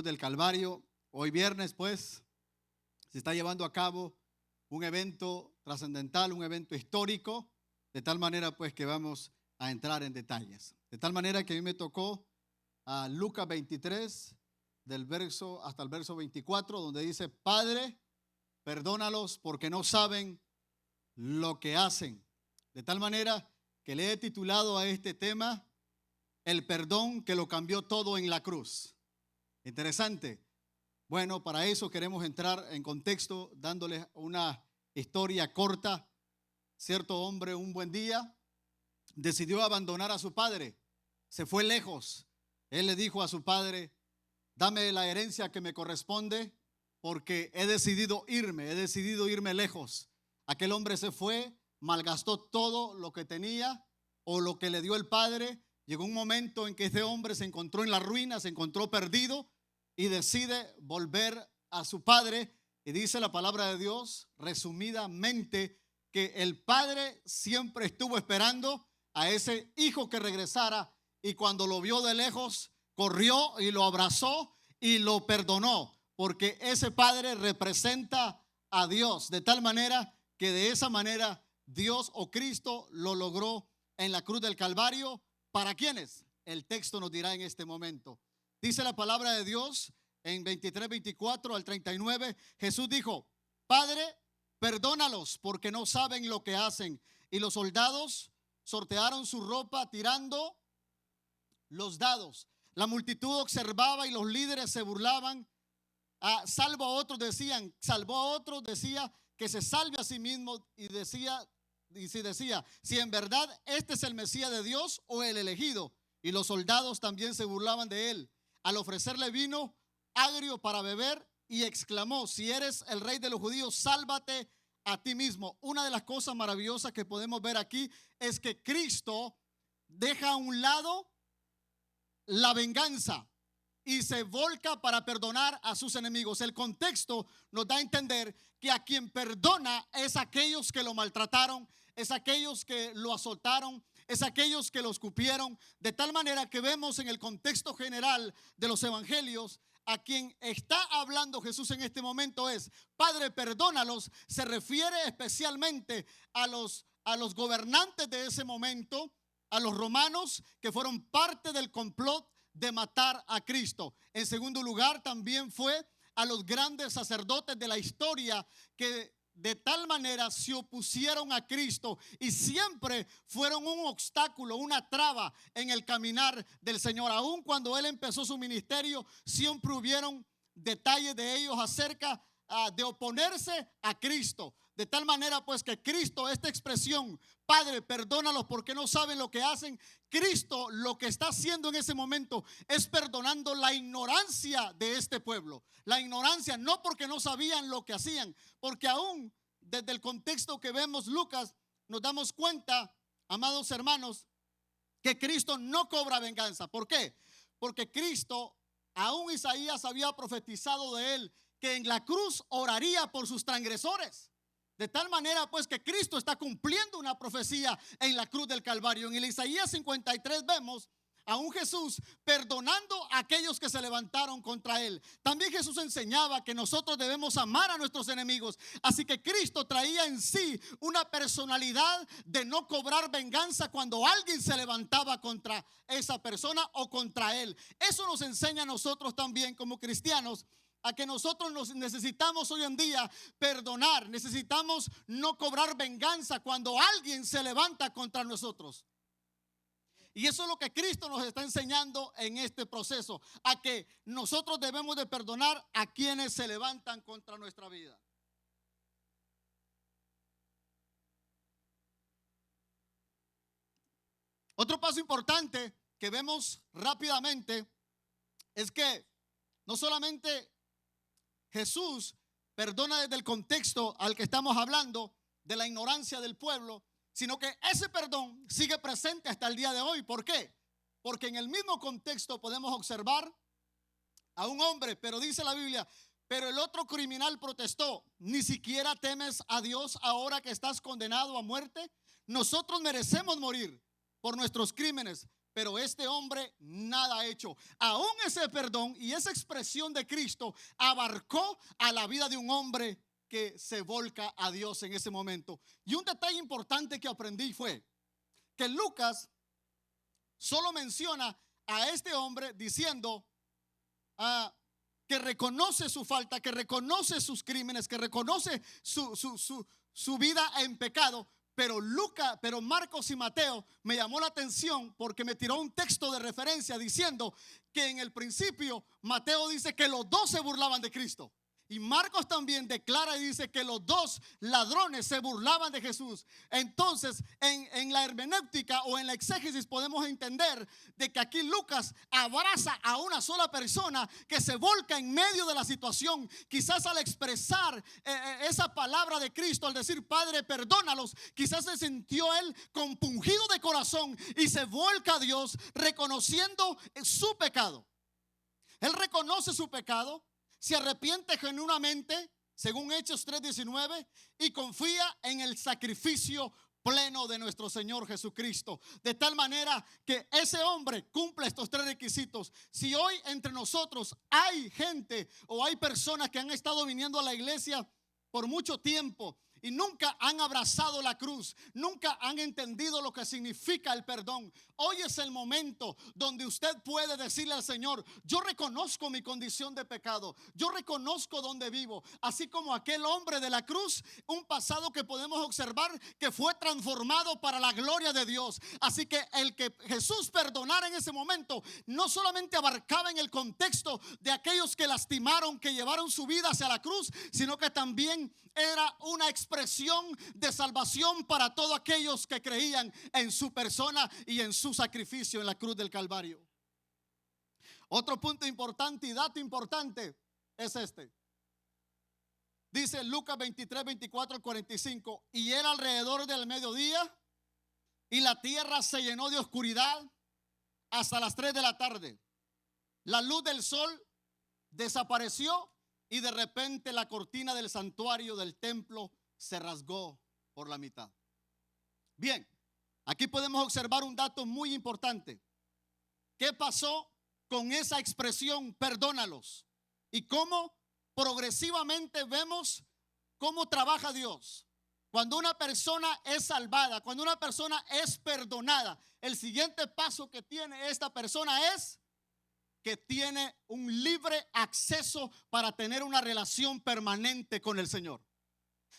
Del Calvario. Hoy viernes, pues, se está llevando a cabo un evento trascendental, un evento histórico, de tal manera, pues, que vamos a entrar en detalles. De tal manera que a mí me tocó a Lucas 23, del verso hasta el verso 24, donde dice: Padre, perdónalos porque no saben lo que hacen. De tal manera que le he titulado a este tema: el perdón que lo cambió todo en la cruz. Interesante. Bueno, para eso queremos entrar en contexto dándoles una historia corta. Cierto hombre, un buen día, decidió abandonar a su padre. Se fue lejos. Él le dijo a su padre: dame la herencia que me corresponde porque he decidido irme lejos. Aquel hombre se fue, malgastó todo lo que tenía o lo que le dio el padre. Llegó un momento en que este hombre se encontró en la ruina, se encontró perdido y decide volver a su padre. Y dice la palabra de Dios, resumidamente, que el padre siempre estuvo esperando a ese hijo que regresara, y cuando lo vio de lejos, corrió y lo abrazó y lo perdonó, porque ese padre representa a Dios, de tal manera que de esa manera Dios o Cristo lo logró en la cruz del Calvario. ¿Para quiénes? El texto nos dirá en este momento. Dice la palabra de Dios en 23, 24 al 39. Jesús dijo: Padre, perdónalos porque no saben lo que hacen. Y los soldados sortearon su ropa tirando los dados. La multitud observaba y los líderes se burlaban. Salvo a otros decían, salvó a otros, decía que se salve a sí mismo, y decía, si en verdad este es el Mesías de Dios o el elegido. Y los soldados también se burlaban de él al ofrecerle vino agrio para beber, y exclamó: si eres el rey de los judíos, sálvate a ti mismo. Una de las cosas maravillosas que podemos ver aquí es que Cristo deja a un lado la venganza y se volca para perdonar a sus enemigos. El contexto nos da a entender que a quien perdona es aquellos que lo maltrataron, es aquellos que lo azotaron, es aquellos que lo escupieron. De tal manera que vemos en el contexto general de los evangelios, a quien está hablando Jesús en este momento es: Padre, perdónalos. Se refiere especialmente a los gobernantes de ese momento, a los romanos, que fueron parte del complot de matar a Cristo. En segundo lugar, también fue a los grandes sacerdotes de la historia, que de tal manera se opusieron a Cristo y siempre fueron un obstáculo, una traba en el caminar del Señor. Aun cuando Él empezó su ministerio, siempre hubieron detalles de ellos acerca de oponerse a Cristo. De tal manera, pues, que Cristo, esta expresión, Padre, perdónalos porque no saben lo que hacen, Cristo lo que está haciendo en ese momento es perdonando la ignorancia de este pueblo. La ignorancia, no porque no sabían lo que hacían, porque aún desde el contexto que vemos Lucas, nos damos cuenta, amados hermanos, que Cristo no cobra venganza. ¿Por qué? Porque Cristo, aún Isaías había profetizado de él que en la cruz oraría por sus transgresores. De tal manera, pues, que Cristo está cumpliendo una profecía en la cruz del Calvario. En el Isaías 53 vemos a un Jesús perdonando a aquellos que se levantaron contra él. También Jesús enseñaba que nosotros debemos amar a nuestros enemigos. Así que Cristo traía en sí una personalidad de no cobrar venganza cuando alguien se levantaba contra esa persona o contra él. Eso nos enseña a nosotros también como cristianos, a que nosotros nos necesitamos hoy en día perdonar. Necesitamos no cobrar venganza cuando alguien se levanta contra nosotros. Y eso es lo que Cristo nos está enseñando en este proceso, a que nosotros debemos de perdonar a quienes se levantan contra nuestra vida. Otro paso importante que vemos rápidamente es que no solamente Jesús perdona desde el contexto al que estamos hablando, de la ignorancia del pueblo, sino que ese perdón sigue presente hasta el día de hoy. ¿Por qué? Porque en el mismo contexto podemos observar a un hombre, pero dice la Biblia: pero el otro criminal protestó: ¿ni siquiera temes a Dios ahora que estás condenado a muerte? Nosotros merecemos morir por nuestros crímenes, pero este hombre nada ha hecho. Aún ese perdón y esa expresión de Cristo abarcó a la vida de un hombre que se volca a Dios en ese momento. Y un detalle importante que aprendí fue que Lucas solo menciona a este hombre diciendo que reconoce su falta, que reconoce sus crímenes, que reconoce su vida en pecado. Pero Marcos y Mateo me llamó la atención porque me tiró un texto de referencia diciendo que en el principio Mateo dice que los dos se burlaban de Cristo. Y Marcos también declara y dice que los dos ladrones se burlaban de Jesús. Entonces, en la hermenéutica o en la exégesis podemos entender de que aquí Lucas abraza a una sola persona que se volca en medio de la situación. Quizás al expresar esa palabra de Cristo, al decir Padre, perdónalos, quizás se sintió él compungido de corazón y se volca a Dios reconociendo su pecado. Él reconoce su pecado. Se arrepiente genuinamente, según Hechos 3:19, y confía en el sacrificio pleno de nuestro Señor Jesucristo. De tal manera que ese hombre cumple estos tres requisitos. Si hoy entre nosotros hay gente o hay personas que han estado viniendo a la iglesia por mucho tiempo y nunca han abrazado la cruz, nunca han entendido lo que significa el perdón, hoy es el momento donde usted puede decirle al Señor: yo reconozco mi condición de pecado, yo reconozco donde vivo, así como aquel hombre de la cruz, un pasado que podemos observar que fue transformado para la gloria de Dios. Así que el que Jesús perdonara en ese momento no solamente abarcaba en el contexto de aquellos que lastimaron, que llevaron su vida hacia la cruz, sino que también era una expresión de salvación para todos aquellos que creían en su persona y en su sacrificio en la cruz del Calvario. Otro punto importante y dato importante es este. Dice Lucas 23, 24 al 45: y era alrededor del mediodía y la tierra se llenó de oscuridad hasta las 3 de la tarde. La luz del sol desapareció y de repente la cortina del santuario del templo se rasgó por la mitad. Bien, aquí podemos observar un dato muy importante. ¿Qué pasó con esa expresión perdónalos? Y cómo progresivamente vemos cómo trabaja Dios. Cuando una persona es salvada, cuando una persona es perdonada, el siguiente paso que tiene esta persona es que tiene un libre acceso para tener una relación permanente con el Señor.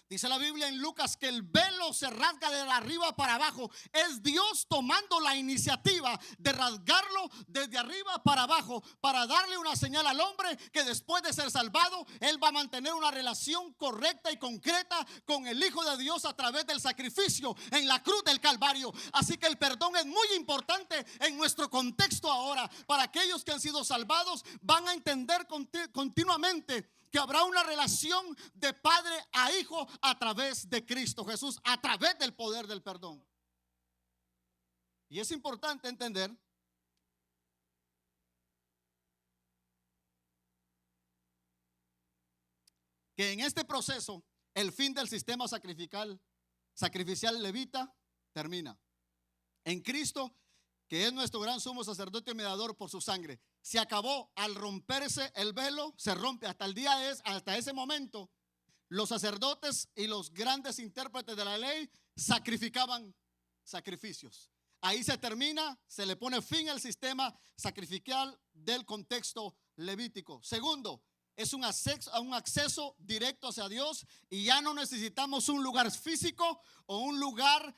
Dice la Biblia en Lucas que el velo se rasga de arriba para abajo. Es Dios tomando la iniciativa de rasgarlo desde arriba para abajo para darle una señal al hombre que después de ser salvado, él va a mantener una relación correcta y concreta con el Hijo de Dios a través del sacrificio en la cruz del Calvario. Así que el perdón es muy importante en nuestro contexto ahora. Para aquellos que han sido salvados, van a entender continuamente que habrá una relación de padre a hijo a través de Cristo Jesús, a través del poder del perdón. Y es importante entender que en este proceso el fin del sistema sacrificial levita termina. En Cristo, que es nuestro gran sumo sacerdote y mediador por su sangre, se acabó. Al romperse el velo, se rompe. Hasta ese momento, los sacerdotes y los grandes intérpretes de la ley sacrificaban sacrificios. Ahí se termina, se le pone fin al sistema sacrificial del contexto levítico. Segundo, es un acceso directo hacia Dios, y ya no necesitamos un lugar físico o un lugar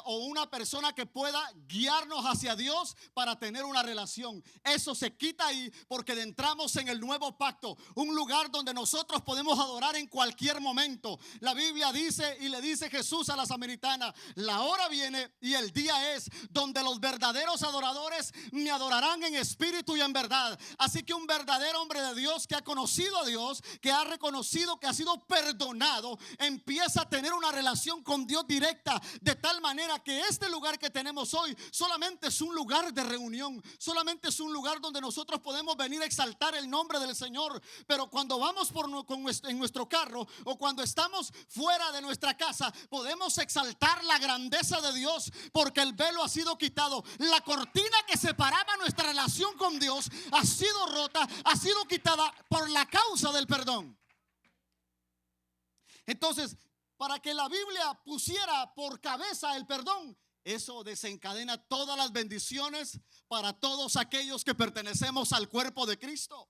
o una persona que pueda guiarnos hacia Dios para tener una relación. Eso se quita ahí porque entramos en el nuevo pacto, un lugar donde nosotros podemos adorar en cualquier momento. La Biblia dice, y le dice Jesús a la samaritana: la hora viene y el día es donde los verdaderos adoradores me adorarán en espíritu y en verdad. Así que un verdadero hombre de Dios que ha conocido a Dios, que ha reconocido que ha sido perdonado, empieza a tener una relación con Dios directa, de tal tal manera que este lugar que tenemos hoy solamente es un lugar de reunión, solamente es un lugar donde nosotros podemos venir a exaltar el nombre del Señor. Pero cuando vamos en nuestro carro o cuando estamos fuera de nuestra casa, podemos exaltar la grandeza de Dios, porque el velo ha sido quitado. La cortina que separaba nuestra relación con Dios ha sido rota, ha sido quitada por la causa del perdón. Entonces, para que la Biblia pusiera por cabeza el perdón, eso desencadena todas las bendiciones para todos aquellos que pertenecemos al cuerpo de Cristo.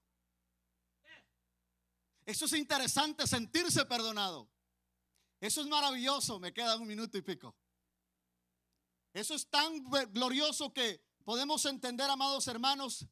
Eso es interesante, sentirse perdonado. Eso es maravilloso. Me queda un minuto y pico. Eso es tan glorioso que podemos entender, amados hermanos.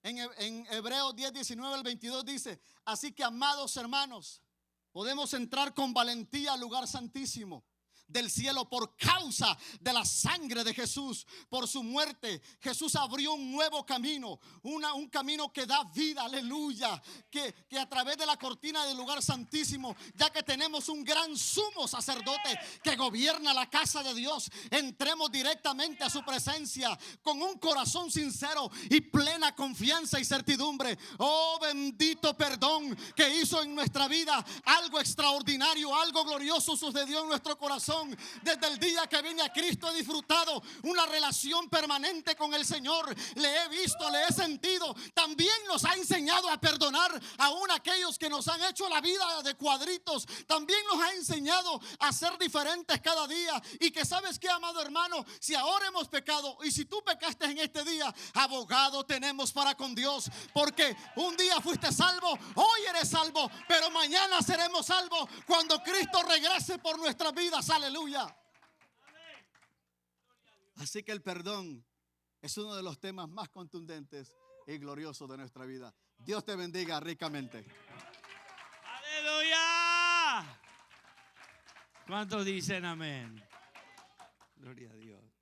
En Hebreos 10, 19 al 22 dice: así que, amados hermanos, podemos entrar con valentía al lugar santísimo del cielo por causa de la sangre de Jesús. Por su muerte Jesús abrió un nuevo camino, un camino que da vida, aleluya, que a través de la cortina del lugar santísimo, ya que tenemos un gran sumo sacerdote que gobierna la casa de Dios, entremos directamente a su presencia con un corazón sincero y plena confianza y certidumbre. Oh, bendito perdón que hizo en nuestra vida algo extraordinario, algo glorioso sucedió en nuestro corazón. Desde el día que vine a Cristo he disfrutado una relación permanente con el Señor. Le he visto, le he sentido. También nos ha enseñado a perdonar aún aquellos que nos han hecho la vida de cuadritos. También nos ha enseñado a ser diferentes cada día. Y que sabes que, amado hermano, si ahora hemos pecado y si tú pecaste en este día, abogado tenemos para con Dios, porque un día fuiste salvo, hoy eres salvo, pero mañana seremos salvos cuando Cristo regrese por nuestras vidas. Aleluya. Así que el perdón es uno de los temas más contundentes y gloriosos de nuestra vida. Dios te bendiga ricamente. Aleluya. ¿Cuántos dicen amén? Gloria a Dios.